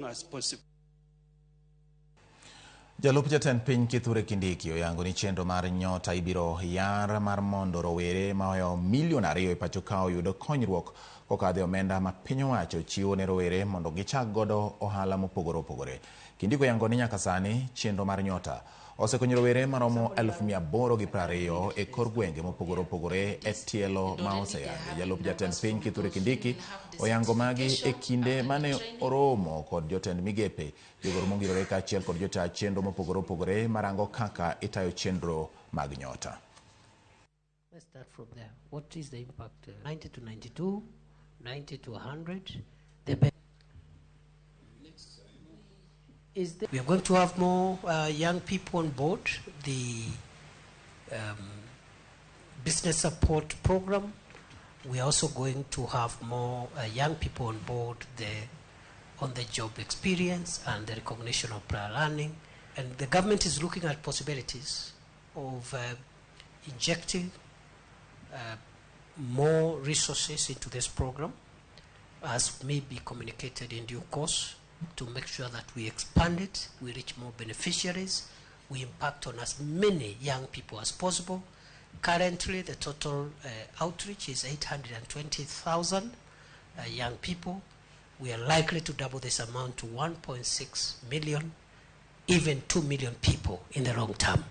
as possible. Jalup jatend piny Kithure Kindiki oyango ni chenro mar NYOTA ibiro yar mar mondo rowere maoyo milion 2 e pacho ka oyudo konyruok kokadho omenda ma piny owacho chiwo ne rowere mondo gichak godo ohala mopogore opogore. Kindiki oyango ni nyaka sani chenro mar NYOTA osekonyo rowere maromo 820 e kor gwenge mopogore opogore e tielo ma oseyangi. Jalup jatend piny Kithure Kindiki oyango magi e kinde mane oromo kod jotend migepe jogoro mongirore kaachiel kod jotaa chenro mopogore opogore marango kaka itayo chenro mag NYOTA. Let's start from there. What is the impact? 90 to 92, 90 to 100. We are going to have more young people on board the business support program. We are also going to have more young people on board the on-the-job experience and the recognition of prior learning. And the government is looking at possibilities of injecting more resources into this program, as may be communicated in due course, to make sure that we expand it, we reach more beneficiaries, we impact on as many young people as possible. Currently, the total outreach is 820,000 young people. We are likely to double this amount to 1.6 million, even 2 million people in the long term.